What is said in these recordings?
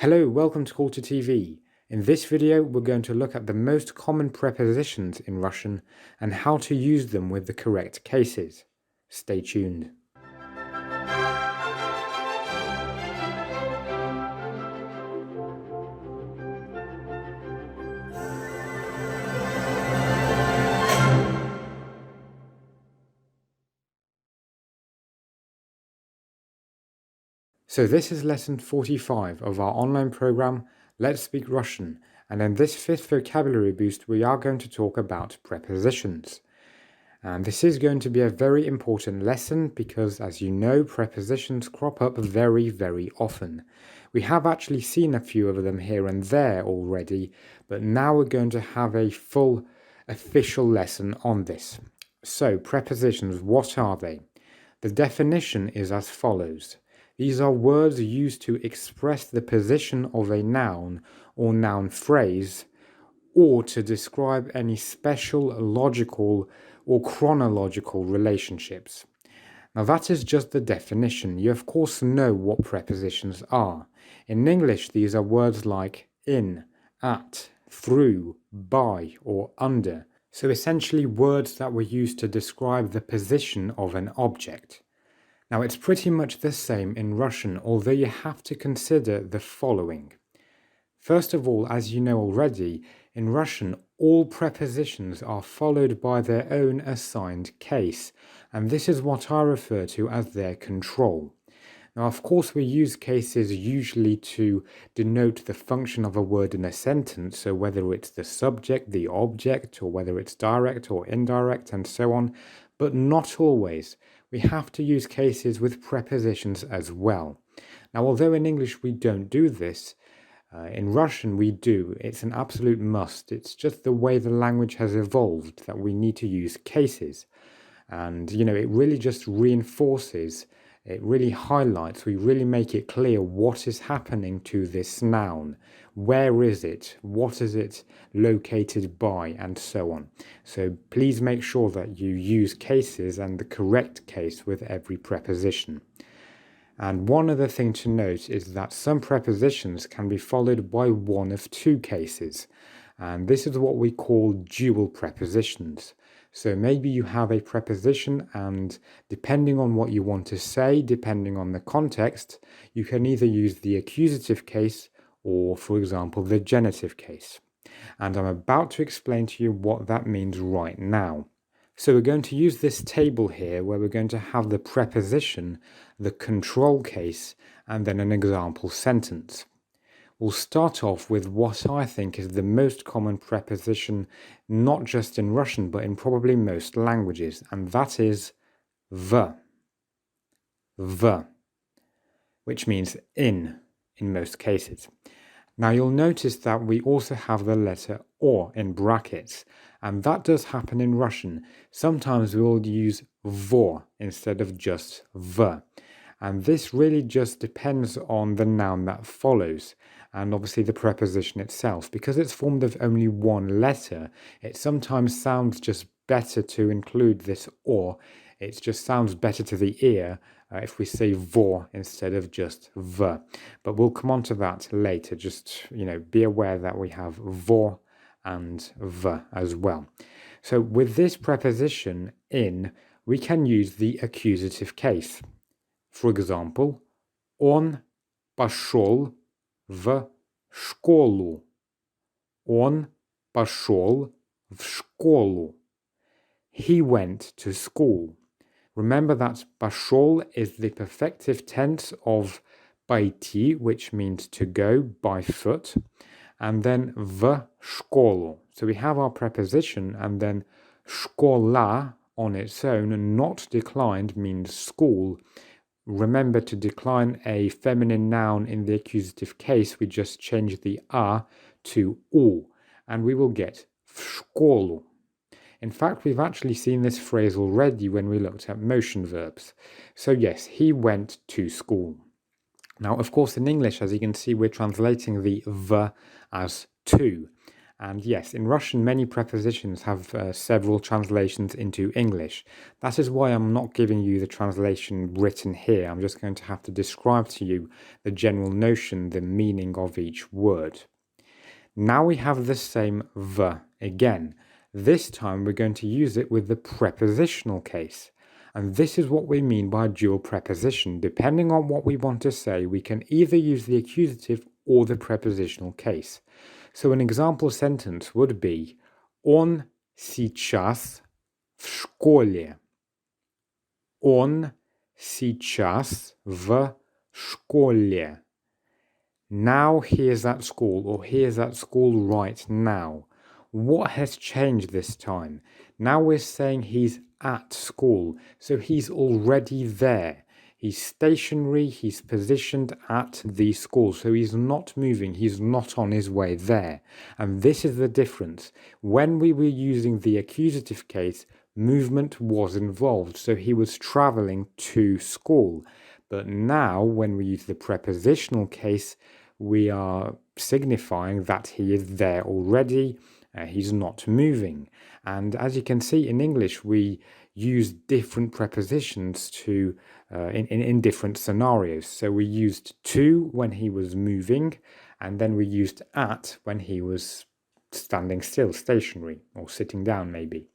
Hello, welcome to Call to TV. In this video, we're going to look at the most common prepositions in Russian and how to use them with the correct cases. Stay tuned. So this is lesson 45 of our online program, Let's Speak Russian, and in this fifth vocabulary boost we are going to talk about prepositions. And this is going to be a very important lesson because, as you know, prepositions crop up very, very often. We have actually seen a few of them here and there already, but now we're going to have a full official lesson on this. So, prepositions, what are they? The definition is as follows. These are words used to express the position of a noun or noun phrase, or to describe any special logical or chronological relationships. Now that is just the definition. You of course know what prepositions are. In English, these are words like in, at, through, by, or under. So essentially words that were used to describe the position of an object. Now it's pretty much the same in Russian, although you have to consider the following. First of all, as you know already, in Russian all prepositions are followed by their own assigned case, and this is what I refer to as their control. Now of course we use cases usually to denote the function of a word in a sentence, so whether it's the subject, the object, or whether it's direct or indirect and so on, but not always. We have to use cases with prepositions as well. Now although in English we don't do this, in Russian we do. It's an absolute must. It's just the way the language has evolved that we need to use cases. And, it really just reinforces, it really highlights, we really make it clear what is happening to this noun. Where is it? What is it located by? And so on. So please make sure that you use cases and the correct case with every preposition. And one other thing to note is that some prepositions can be followed by one of two cases. And this is what we call dual prepositions. So maybe you have a preposition and depending on what you want to say, depending on the context, you can either use the accusative case or, for example, the genitive case. And I'm about to explain to you what that means right now. So we're going to use this table here where we're going to have the preposition, the control case, and then an example sentence. We'll start off with what I think is the most common preposition, not just in Russian, but in probably most languages, and that is v, which means in most cases. Now you'll notice that we also have the letter or in brackets, and that does happen in Russian. Sometimes we will use vo instead of just v. And this really just depends on the noun that follows, and obviously the preposition itself. Because it's formed of only one letter, it sometimes sounds just better to include this or. It just sounds better to the ear if we say vo instead of just v. But we'll come on to that later. Just, be aware that we have vo and v as well. So with this preposition in, we can use the accusative case. For example, он пошел в школу. Он пошел в школу. He went to school. Remember that пошел is the perfective tense of пойти, which means to go by foot, and then в школу. So we have our preposition, and then школа on its own, not declined, means school. Remember to decline a feminine noun in the accusative case, we just change the a to u, and we will get в школу. In fact, we've actually seen this phrase already when we looked at motion verbs. So yes, he went to school. Now, of course, in English, as you can see, we're translating the v as to. And yes, in Russian, many prepositions have several translations into English. That is why I'm not giving you the translation written here. I'm just going to have to describe to you the general notion, the meaning of each word. Now we have the same v again. This time we're going to use it with the prepositional case. And this is what we mean by a dual preposition. Depending on what we want to say, we can either use the accusative or the prepositional case. So an example sentence would be Он сейчас в школе. Он сейчас в школе. Now he is at school, or he is at school right now. What has changed this time? Now we're saying he's at school, so he's already there. He's stationary, he's positioned at the school, so he's not moving, he's not on his way there. And this is the difference. When we were using the accusative case, movement was involved, so he was traveling to school. But now, when we use the prepositional case, we are signifying that he is there already, he's not moving. And as you can see in English, we use different prepositions to in different scenarios. So we used to when he was moving, and then we used at when he was standing still, stationary, or sitting down maybe.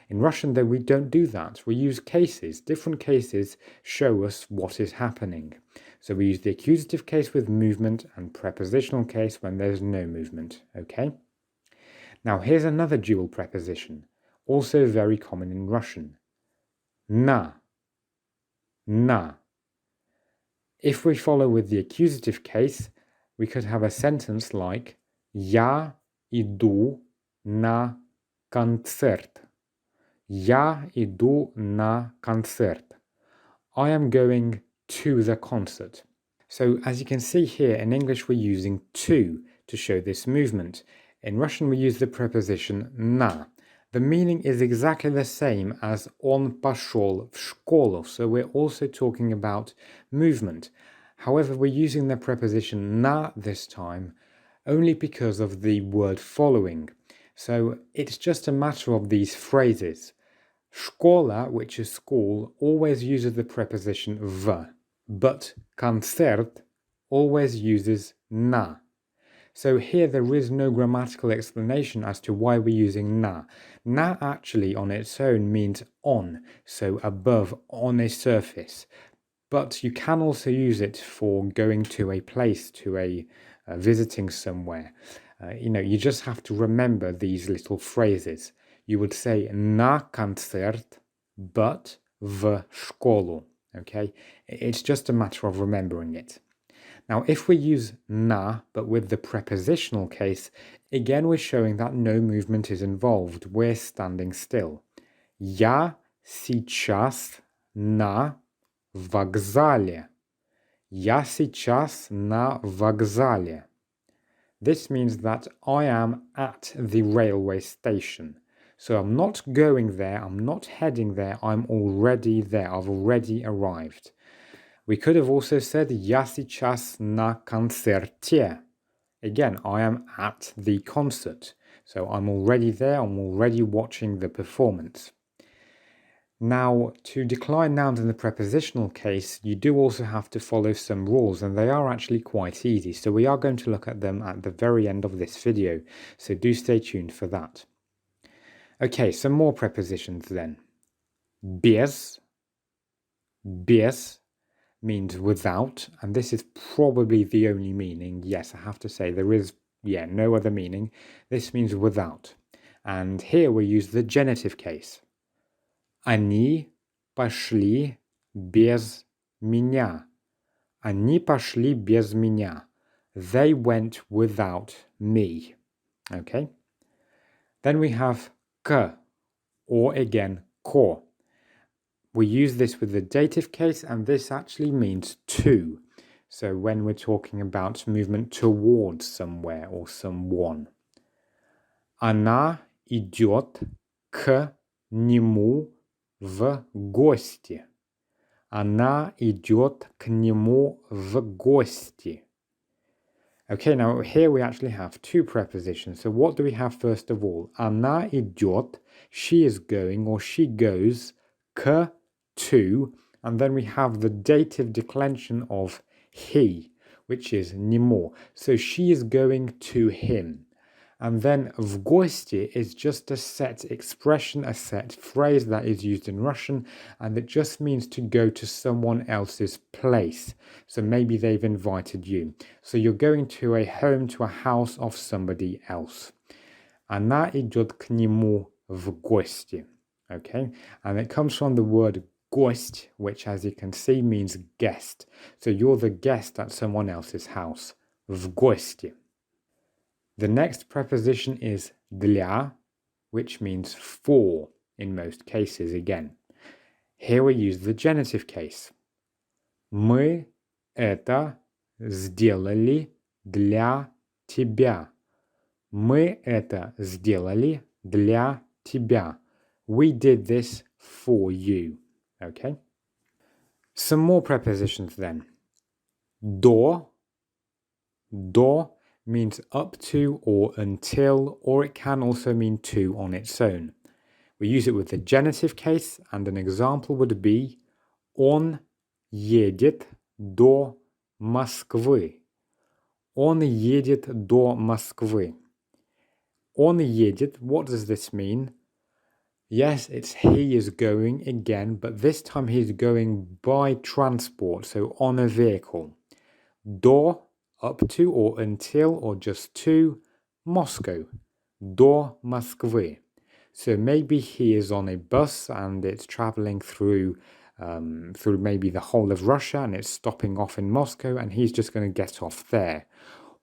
In Russian, though, we don't do that. We use cases. Different cases show us what is happening. So we use the accusative case with movement and prepositional case when there's no movement, okay? Now here's another dual preposition, also very common in Russian. Na. Na. If we follow with the accusative case, we could have a sentence like Я иду на концерт. Я иду на концерт. I am going to the concert. So as you can see here, in English we're using to show this movement. In Russian we use the preposition на. The meaning is exactly the same as он пошел в школу, so we're also talking about movement. However, we're using the preposition на this time only because of the word following. So it's just a matter of these phrases. Школа, which is school, always uses the preposition в, but концерт always uses на. So here there is no grammatical explanation as to why we're using na. Na actually on its own means on, so above, on a surface. But you can also use it for going to a place, to a visiting somewhere. You just have to remember these little phrases. You would say на концерт, but в школу. Okay? It's just a matter of remembering it. Now, if we use na, but with the prepositional case, again we're showing that no movement is involved. We're standing still. Я сейчас на вокзале. Я сейчас на вокзале. This means that I am at the railway station. So I'm not going there, I'm not heading there, I'm already there, I've already arrived. We could have also said Я сейчас на концерте. Again, I am at the concert. So I'm already there, I'm already watching the performance. Now, to decline nouns in the prepositional case, you do also have to follow some rules, and they are actually quite easy. So we are going to look at them at the very end of this video. So do stay tuned for that. Okay, some more prepositions then. Без. Без means without, and this is probably the only meaning. Yes, I have to say there is, no other meaning. This means without. And here we use the genitive case. Они пошли без меня. Они пошли без меня. They went without me. Okay? Then we have к, or again, ко. We use this with the dative case, and this actually means to. So when we're talking about movement towards somewhere or someone. Она идет к нему в гости. Она идет к нему в гости. Okay, now here we actually have two prepositions. So what do we have first of all? Она идет, she is going or she goes, к, to, and then we have the dative declension of he, which is нему. So she is going to him. And then в гости is just a set expression, a set phrase that is used in Russian, and it just means to go to someone else's place. So maybe they've invited you. So you're going to a home, to a house of somebody else. Она идет к нему в гости. Okay, and it comes from the word гость, which as you can see means guest. So you're the guest at someone else's house. В гости. The next preposition is для, which means for in most cases again. Here we use the genitive case. Мы это сделали для тебя. Мы это сделали для тебя. We did this for you. Okay? Some more prepositions then. До means up to or until, or it can also mean to on its own. We use it with the genitive case, and an example would be Он едет до Москвы. Он едет до Москвы. Он едет, what does this mean? Yes, it's he is going again, but this time he's going by transport, so on a vehicle. До, up to or until or just to, Moscow. До Москвы. So maybe he is on a bus and it's traveling through maybe the whole of Russia and it's stopping off in Moscow and he's just going to get off there.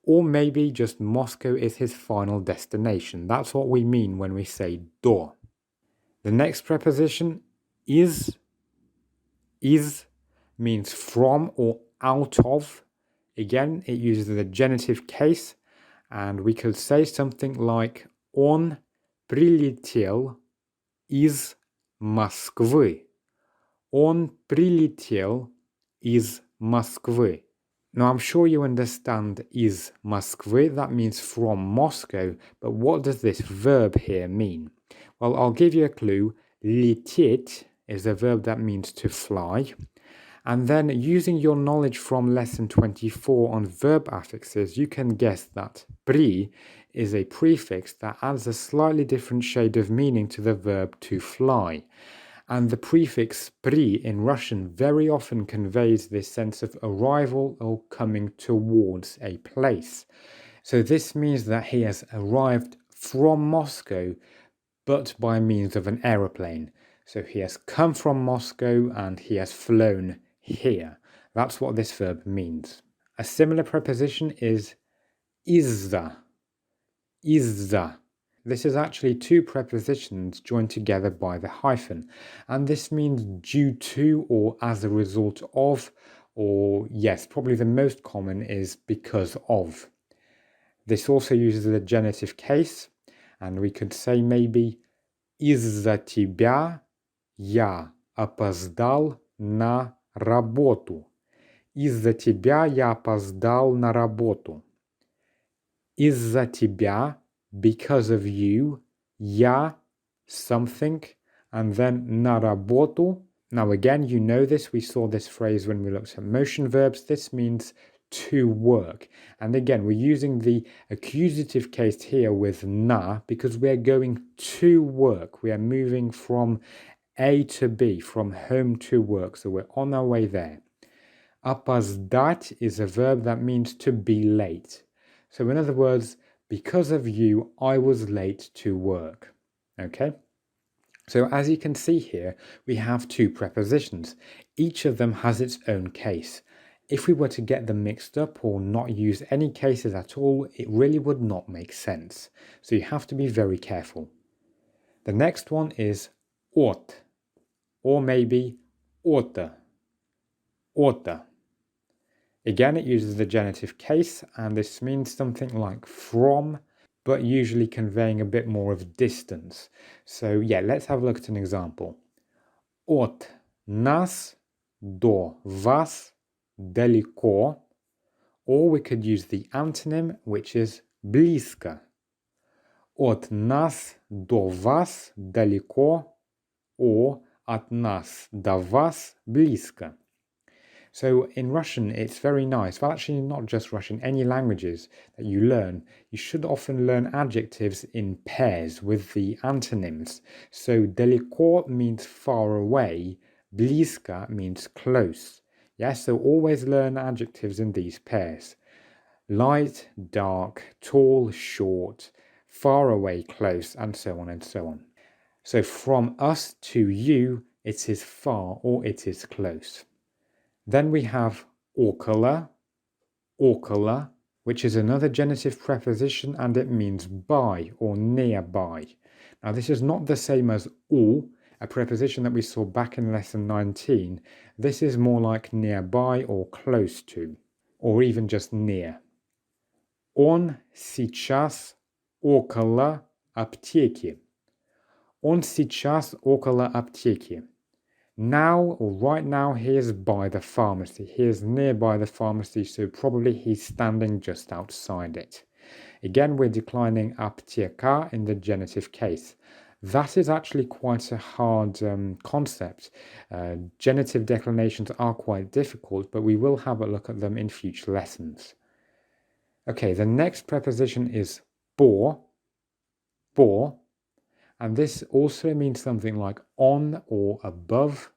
Or maybe just Moscow is his final destination. That's what we mean when we say до. The next preposition is means from or out of. Again, it uses the genitive case, and we could say something like Он прилетел из Москвы. Он прилетел из Москвы. Now, I'm sure you understand из Москвы, that means from Moscow, but what does this verb here mean? Well, I'll give you a clue. Лететь is a verb that means to fly. And then using your knowledge from lesson 24 on verb affixes, you can guess that при is a prefix that adds a slightly different shade of meaning to the verb to fly. And the prefix при in Russian very often conveys this sense of arrival or coming towards a place. So this means that he has arrived from Moscow, but by means of an aeroplane. So he has come from Moscow and he has flown here. That's what this verb means. A similar preposition is из-за. Из-за. This is actually two prepositions joined together by the hyphen, and this means due to or as a result of, or yes, probably the most common is because of. This also uses the genitive case, and we could say maybe из-за тебя я опоздал на работу. Из-за тебя я опоздал на работу. Из-за тебя, because of you, я, something, and then на работу. Now again, you know this, we saw this phrase when we looked at motion verbs. This means to work. And again, we're using the accusative case here with na because we're going to work. We are moving from A to B, from home to work. So we're on our way there. Опоздать is a verb that means to be late. So in other words, because of you, I was late to work. Okay? So as you can see here, we have two prepositions. Each of them has its own case. If we were to get them mixed up or not use any cases at all, it really would not make sense. So you have to be very careful. The next one is от, or maybe åter. Åter. Again, it uses the genitive case, and this means something like from, but usually conveying a bit more of distance. So yeah, let's have a look at an example. От нас до вас далеко. Or we could use the antonym, which is близко. От нас до вас далеко, or от нас до вас близко. So in Russian, it's very nice. Well, actually, not just Russian, any languages that you learn, you should often learn adjectives in pairs with the antonyms. So далеко means far away, близко means close. Yes, so always learn adjectives in these pairs. Light, dark, tall, short, far away, close, and so on and so on. So from us to you, it is far or it is close. Then we have около, which is another genitive preposition and it means by or nearby. Now this is not the same as у, a preposition that we saw back in lesson 19. This is more like nearby or close to, or even just near. Он сейчас около аптеки. Он сейчас около аптеки. Now, or right now, he is by the pharmacy. He is nearby the pharmacy, so probably he's standing just outside it. Again, we're declining аптека in the genitive case. That is actually quite a hard concept. Genitive declinations are quite difficult, but we will have a look at them in future lessons. Okay, the next preposition is по, and this also means something like on or above.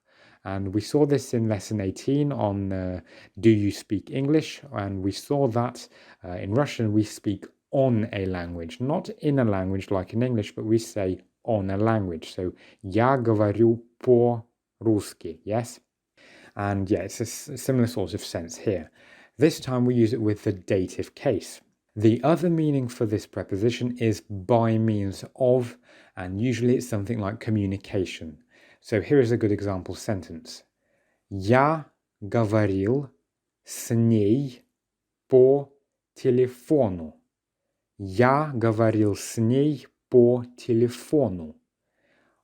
And we saw this in lesson 18 on do you speak English? And we saw that in Russian we speak on a language, not in a language like in English, but we say on a language. So я говорю по-русски, yes? And yeah, it's a similar sort of sense here. This time we use it with the dative case. The other meaning for this preposition is by means of, and usually it's something like communication. So here is a good example sentence. Я говорил с ней по телефону. Я говорил с ней по телефону.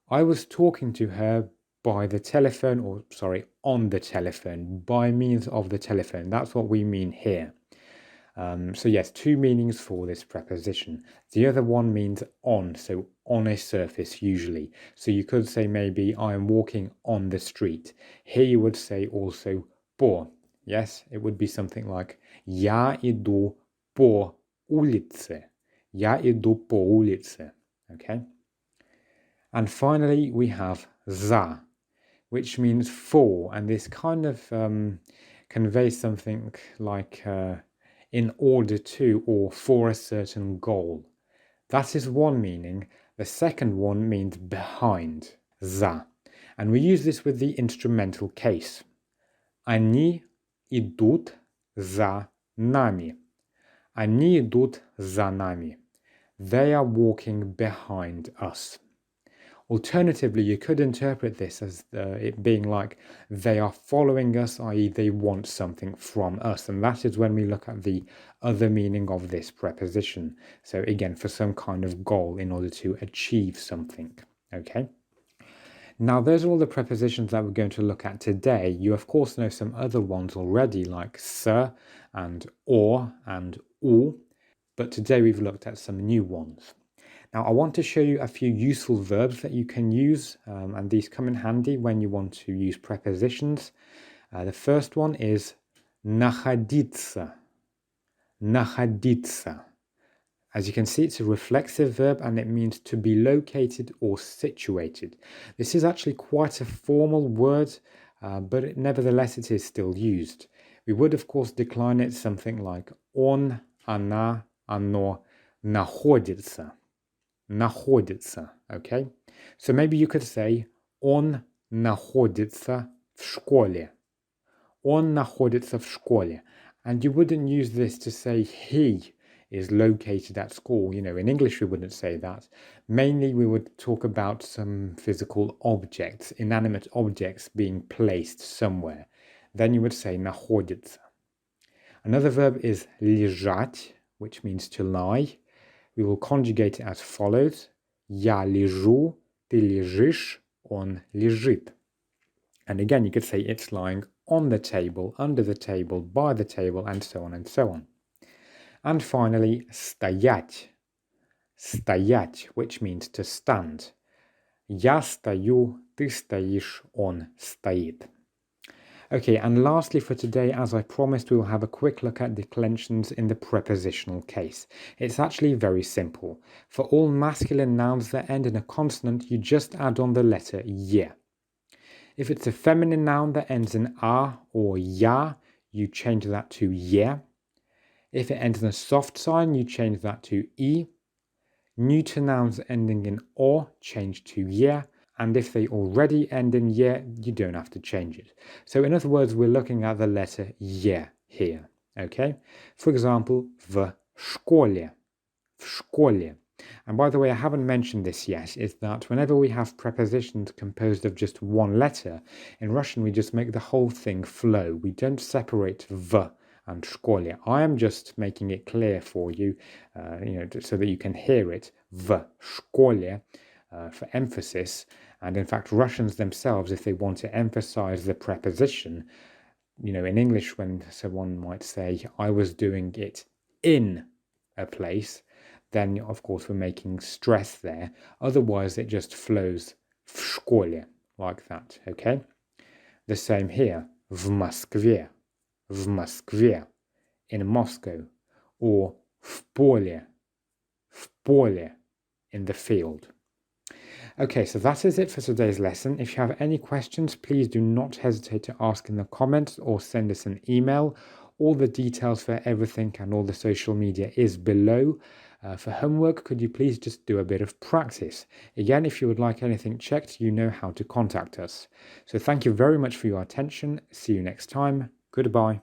I was talking to her by the telephone, or sorry, on the telephone, by means of the telephone. That's what we mean here. So yes, two meanings for this preposition. The other one means on, so on a surface usually. So you could say maybe I am walking on the street. Here you would say also по. Yes, it would be something like я иду по улице. Я иду по улице. Okay. And finally we have за, which means for, and this kind of conveys something like in order to or for a certain goal. That is one meaning. The second one means behind, за. And we use this with the instrumental case. Они идут за нами. Они идут за нами. They are walking behind us. Alternatively, you could interpret this as it being like they are following us, i.e. they want something from us. And that is when we look at the other meaning of this preposition. So again, for some kind of goal in order to achieve something. Okay. Now, those are all the prepositions that we're going to look at today. You, of course, know some other ones already, like с and or and у. But today we've looked at some new ones. Now, I want to show you a few useful verbs that you can use, and these come in handy when you want to use prepositions. The first one is находиться. Находиться. As you can see, it's a reflexive verb and it means to be located or situated. This is actually quite a formal word, but nevertheless it is still used. We would, of course, decline it something like он, она, оно находится. Находится, okay? So maybe you could say он находится в школе. Он находится в школе. And you wouldn't use this to say he is located at school. You know, in English we wouldn't say that. Mainly we would talk about some physical objects, inanimate objects being placed somewhere. Then you would say находится. Another verb is лежать, which means to lie. We will conjugate it as follows. Я лежу, ты лежишь, он лежит. And again, you could say it's lying on the table, under the table, by the table, and so on and so on. And finally, стоять. Стоять, which means to stand. Я стою, ты стоишь, он стоит. Okay, and lastly for today, as I promised, we will have a quick look at declensions in the prepositional case. It's actually very simple. For all masculine nouns that end in a consonant, you just add on the letter ye. If it's a feminine noun that ends in a or ya, you change that to ye. If it ends in a soft sign, you change that to e. Neuter nouns ending in o change to ye. And if they already end in ye, you don't have to change it. So in other words, we're looking at the letter ye here, okay? For example, в школе, в школе. And by the way, I haven't mentioned this yet, is that whenever we have prepositions composed of just one letter, in Russian we just make the whole thing flow. We don't separate v and школе. I am just making it clear for you, so that you can hear it, в школе, for emphasis. And in fact, Russians themselves, if they want to emphasize the preposition, in English, when someone might say, I was doing it in a place, then of course we're making stress there. Otherwise, it just flows в школе, like that, okay? The same here, в Москве, in Moscow, or в поле, in the field. Okay, so that is it for today's lesson. If you have any questions, please do not hesitate to ask in the comments or send us an email. All the details for everything and all the social media is below. For homework, could you please just do a bit of practice? Again, if you would like anything checked, you know how to contact us. So thank you very much for your attention. See you next time. Goodbye.